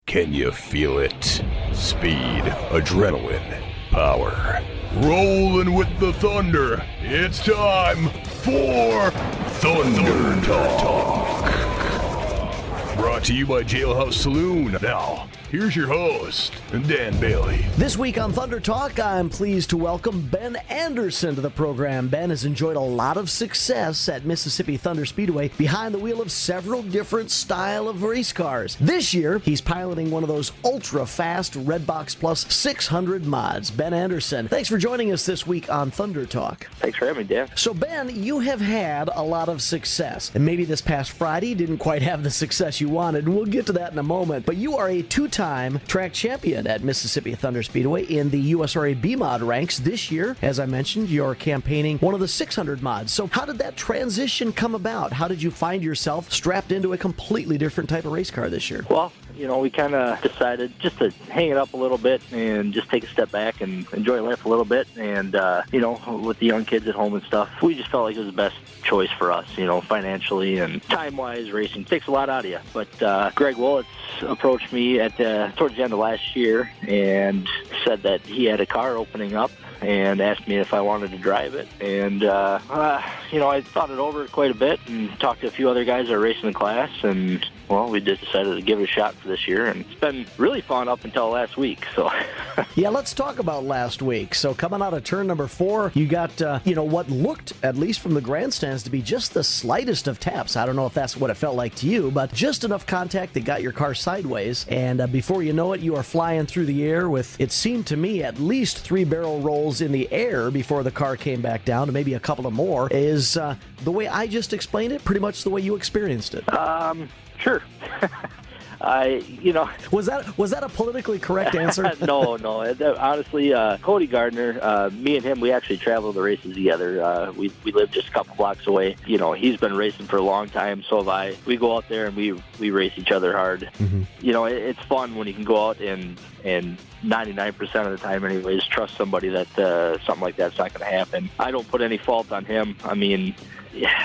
Can you feel it? Speed, adrenaline, power. Rolling with the thunder. It's time for Thunder Talk. Brought to you by Jailhouse Saloon. Now, here's your host, Dan Bailey. This week on Thunder Talk, I'm pleased to welcome Ben Anderson to the program. Ben has enjoyed a lot of success at Mississippi Thunder Speedway behind the wheel of several different style of race cars. This year, he's piloting one of those ultra-fast Redbox Plus 600 mods. Ben Anderson, thanks for joining us this week on Thunder Talk. Thanks for having me, Dan. So, Ben, you have had a lot of success, and maybe this past Friday didn't quite have the success you wanted, and we'll get to that in a moment, but you are a two-time track champion at Mississippi Thunder Speedway in the USRA B-Mod ranks. This year, as I mentioned, you're campaigning one of the 600 mods. So how did that transition come about? How did you find yourself strapped into a completely different type of race car this year? Well, we kind of decided just to hang it up a little bit and just take a step back and enjoy life a little bit. And, with the young kids at home and stuff, we just felt like it was the best choice for us, financially and time-wise. Racing takes a lot out of you. But Greg Willits approached me towards the end of last year and said that he had a car opening up and asked me if I wanted to drive it. And, I thought it over quite a bit and talked to a few other guys that are racing the class, and, well, we just decided to give it a shot for this year, and it's been really fun up until last week. So, yeah, let's talk about last week. So coming out of turn number 4, you got, what looked, at least from the grandstands, to be just the slightest of taps. I don't know if that's what it felt like to you, but just enough contact that got your car sideways, and before you know it, you are flying through the air with, it seemed to me, at least 3 barrel rolls in the air before the car came back down, and maybe a couple of more. Is the way I just explained it pretty much the way you experienced it? Sure. Was that a politically correct answer? No. Honestly, Cody Gardner, me and him, we actually travel the races together. We live just a couple blocks away. He's been racing for a long time, so have I. We go out there and we race each other hard. Mm-hmm. It's fun when you can go out and 99% of the time anyways, trust somebody that something like that's not going to happen. I don't put any fault on him. I mean,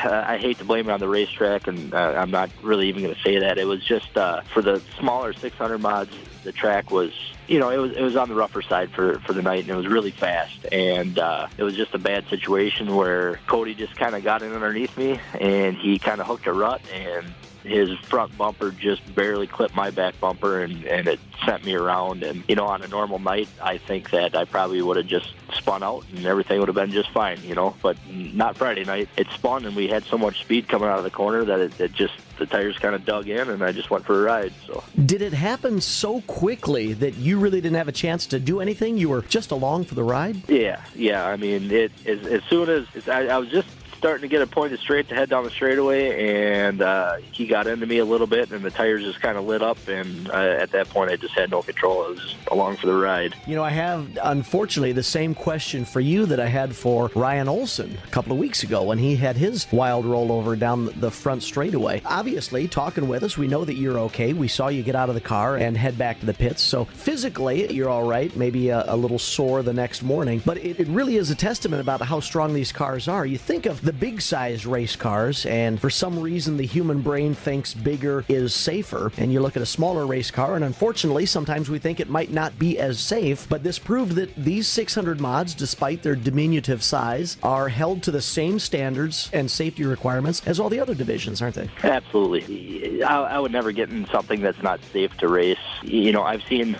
I hate to blame it on the racetrack, and I'm not really even going to say that. It was just for the smaller 600 mods, the track was, it was on the rougher side for the night, and it was really fast. And it was just a bad situation where Cody just kind of got in underneath me, and he kind of hooked a rut, and his front bumper just barely clipped my back bumper, and it sent me around. And, on a normal night, I think that I probably would have just spun out and everything would have been just fine, but not Friday night. It spun, and we had so much speed coming out of the corner that it just, the tires kind of dug in, and I just went for a ride. So, did it happen so quickly that you really didn't have a chance to do anything? You were just along for the ride? Yeah. I mean, as soon as I was just starting to get a pointed straight to head down the straightaway, and he got into me a little bit, and the tires just kind of lit up, and at that point I just had no control. I was just along for the ride. I have, unfortunately, the same question for you that I had for Ryan Olson a couple of weeks ago when he had his wild rollover down the front straightaway. Obviously, talking with us, we know that you're okay. We saw you get out of the car and head back to the pits, so physically you're all right, maybe a little sore the next morning, but it really is a testament about how strong these cars are. You think of the big-sized race cars, and for some reason the human brain thinks bigger is safer, and you look at a smaller race car, and unfortunately sometimes we think it might not be as safe, but this proved that these 600 mods, despite their diminutive size, are held to the same standards and safety requirements as all the other divisions, aren't they? Absolutely. I would never get in something that's not safe to race. I've seen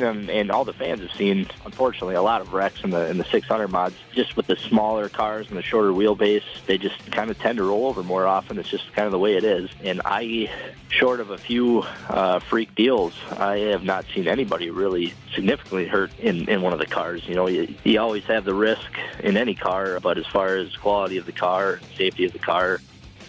and all the fans have seen, unfortunately, a lot of wrecks in the 600 mods, just with the smaller cars and the shorter wheelbase. They just kind of tend to roll over more often. It's just kind of the way it is. And short of a few freak deals, I have not seen anybody really significantly hurt in one of the cars. You always have the risk in any car, but as far as quality of the car, safety of the car,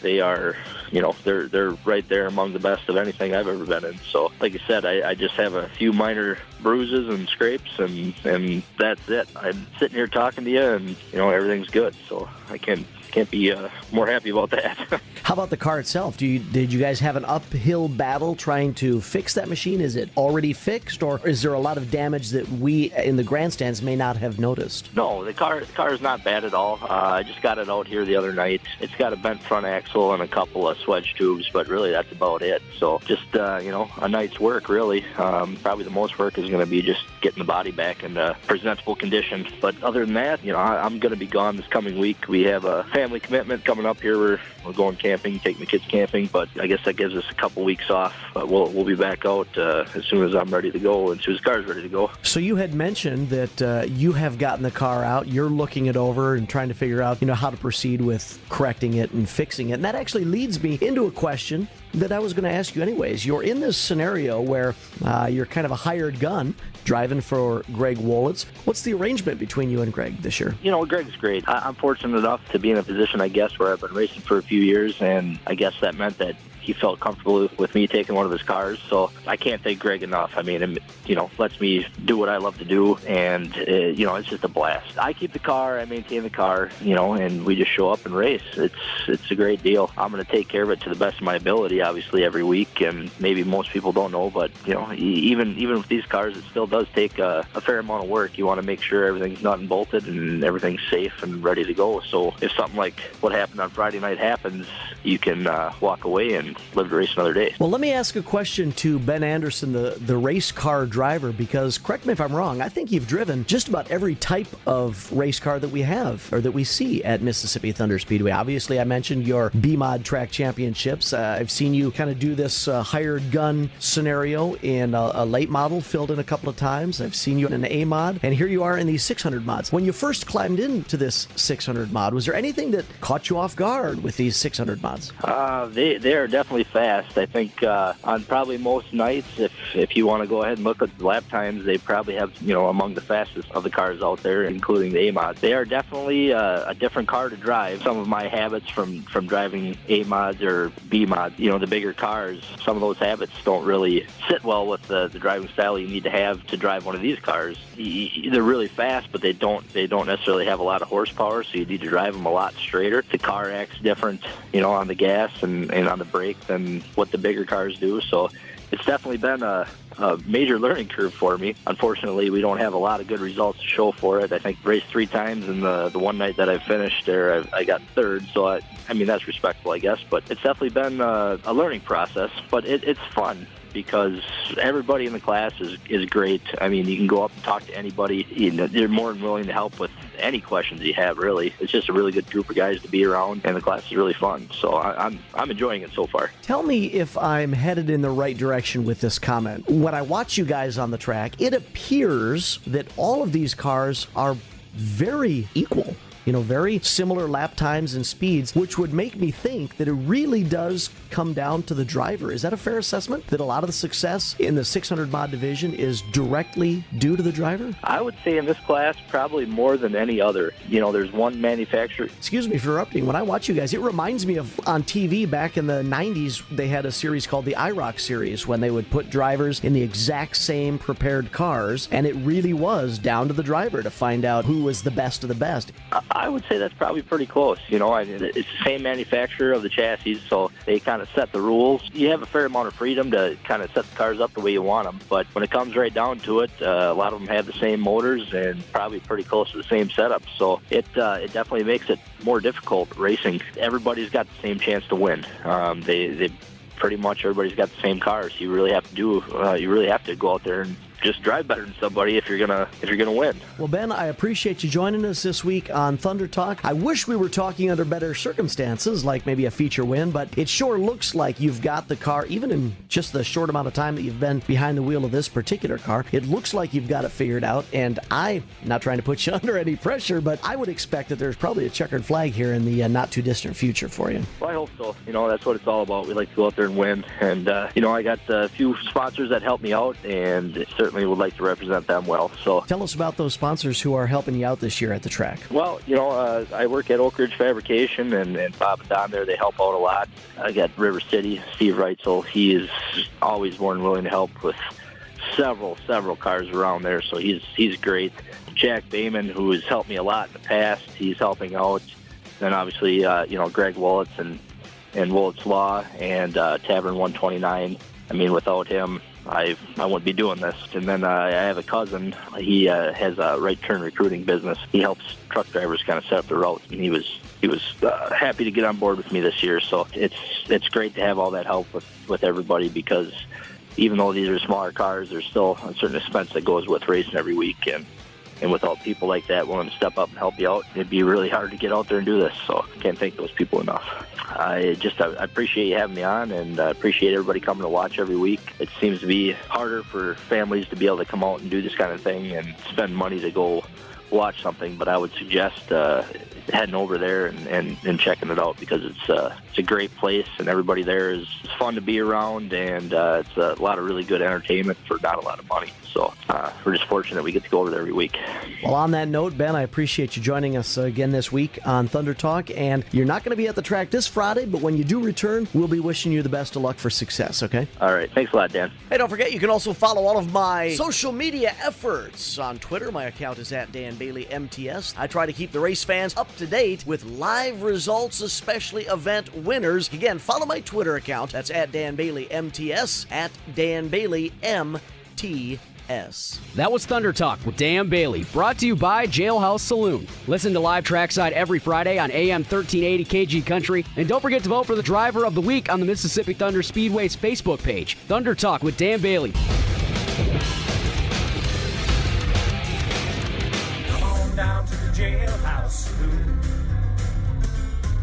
they are, they're right there among the best of anything I've ever been in. So, like I said, I just have a few minor bruises and scrapes, and that's it. I'm sitting here talking to you, and everything's good. So I can't Can't be more happy about that. How about the car itself? Did you guys have an uphill battle trying to fix that machine? Is it already fixed, or is there a lot of damage that we in the grandstands may not have noticed? No, the car is not bad at all. I just got it out here the other night. It's got a bent front axle and a couple of swedge tubes, but really that's about it. So just a night's work, really. Probably the most work is going to be just getting the body back in presentable condition. But other than that, I'm going to be gone this coming week. We have a family commitment coming up here. We're going camping, taking the kids camping, but I guess that gives us a couple weeks off. But we'll be back out as soon as I'm ready to go and as soon as the car's ready to go. So you had mentioned that you have gotten the car out. You're looking it over and trying to figure out, how to proceed with correcting it and fixing it. And that actually leads me into a question that I was going to ask you anyways. You're in this scenario where you're kind of a hired gun driving for Greg Wolitz. What's the arrangement between you and Greg this year? Greg's great. I'm fortunate enough to be in a position, I guess, where I've been racing for a few years, and I guess that meant that he felt comfortable with me taking one of his cars. So I can't thank Greg enough. I mean, lets me do what I love to do, and it's just a blast. I keep the car, I maintain the car, and we just show up and race. It's a great deal. I'm going to take care of it to the best of my ability, obviously, every week, and maybe most people don't know, but even with these cars, it still does take a fair amount of work. You want to make sure everything's nut and bolted and everything's safe and ready to go. So if something like what happened on Friday night happens, you can walk away and live to race another day. Well, let me ask a question to Ben Anderson, the race car driver, because correct me if I'm wrong, I think you've driven just about every type of race car that we have or that we see at Mississippi Thunder Speedway. Obviously, I mentioned your B-Mod track championships. I've seen you kind of do this hired gun scenario in a late model, filled in a couple of times. I've seen you in an A-Mod, and here you are in these 600 mods. When you first climbed into this 600 mod, was there anything that caught you off guard with these 600 mods? They are definitely fast. I think on probably most nights, if you want to go ahead and look at the lap times, they probably have among the fastest of the cars out there, including the A-Mods. They are definitely a different car to drive. Some of my habits from driving A-Mods or B-Mods, the bigger cars, some of those habits don't really sit well with the driving style you need to have to drive one of these cars. They're really fast, but they don't necessarily have a lot of horsepower, so you need to drive them a lot straighter. The car acts different, on the gas and on the brake than what the bigger cars do. So it's definitely been a major learning curve for me. Unfortunately, we don't have a lot of good results to show for it. I think raced 3 times, and the one night that I finished there, I got third. So I mean, that's respectable, I guess. But it's definitely been a learning process. But it's fun, because everybody in the class is great. I mean, you can go up and talk to anybody. They're more than willing to help with any questions you have, really. It's just a really good group of guys to be around, and the class is really fun. So I'm enjoying it so far. Tell me if I'm headed in the right direction with this comment. When I watch you guys on the track, it appears that all of these cars are very equal. Very similar lap times and speeds, which would make me think that it really does come down to the driver. Is that a fair assessment? That a lot of the success in the 600 mod division is directly due to the driver? I would say in this class, probably more than any other. There's one manufacturer. Excuse me for interrupting. When I watch you guys, it reminds me of on TV back in the 90s, they had a series called the IROC series, when they would put drivers in the exact same prepared cars, and it really was down to the driver to find out who was the best of the best. I would say that's probably pretty close. It's the same manufacturer of the chassis, so they kind of set the rules. You have a fair amount of freedom to kind of set the cars up the way you want them, but when it comes right down to it, a lot of them have the same motors and probably pretty close to the same setup, so it definitely makes it more difficult racing. Everybody's got the same chance to win. They pretty much everybody's got the same cars. You really have to go out there and just drive better than somebody if you're gonna win. Well, Ben, I appreciate you joining us this week on Thunder Talk. I wish we were talking under better circumstances, like maybe a feature win, but it sure looks like you've got the car, even in just the short amount of time that you've been behind the wheel of this particular car. It looks like you've got it figured out, and I'm not trying to put you under any pressure, but I would expect that there's probably a checkered flag here in the not too distant future for you. Well, I hope so. That's what it's all about. We like to go out there and win, and I got a few sponsors that help me out, and certainly would like to represent them well. So tell us about those sponsors who are helping you out this year at the track. Well, I work at Oak Ridge Fabrication, and Bob and Don there, they help out a lot. I got River City, Steve Reitzel. He is always more than willing to help with several cars around there, so he's great. Jack Bayman, who has helped me a lot in the past, he's helping out. then obviously, Greg Willits and Willits Law and Tavern 129. I mean, without him, I wouldn't be doing this. And then I have a cousin. He has a right turn recruiting business. He helps truck drivers kind of set up the routes, and he was happy to get on board with me this year. So it's great to have all that help with everybody, because even though these are smaller cars, there's still a certain expense that goes with racing every week. And without people like that willing to step up and help you out, it'd be really hard to get out there and do this. So I can't thank those people enough. I appreciate you having me on, and I appreciate everybody coming to watch every week. It seems to be harder for families to be able to come out and do this kind of thing and spend money to go watch something, but I would suggest heading over there and checking it out, because it's a great place, and everybody there is fun to be around, and it's a lot of really good entertainment for not a lot of money. So we're just fortunate we get to go over there every week. Well, on that note, Ben, I appreciate you joining us again this week on Thunder Talk, and you're not going to be at the track this Friday, but when you do return, we'll be wishing you the best of luck for success, okay? All right. Thanks a lot, Dan. Hey, don't forget, you can also follow all of my social media efforts on Twitter. My account is at Dan Bailey MTS. I try to keep the race fans up to date with live results, especially event winners. Again, follow my Twitter account. That's at Dan Bailey MTS, at Dan Bailey MTS. That was Thunder Talk with Dan Bailey, brought to you by Jailhouse Saloon. Listen to live trackside every Friday on AM 1380 KG Country, and don't forget to vote for the Driver of the Week on the Mississippi Thunder Speedway's Facebook page. Thunder Talk with Dan Bailey. Come on down to the Jailhouse Saloon.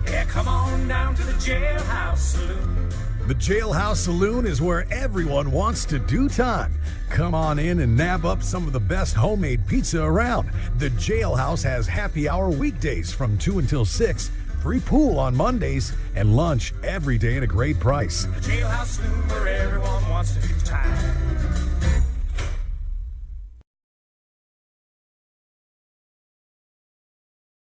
Yeah, come on down to the Jailhouse Saloon. The Jailhouse Saloon is where everyone wants to do time. Come on in and nab up some of the best homemade pizza around. The Jailhouse has happy hour weekdays from 2 until 6, free pool on Mondays, and lunch every day at a great price. The Jailhouse Saloon, where everyone wants to do time.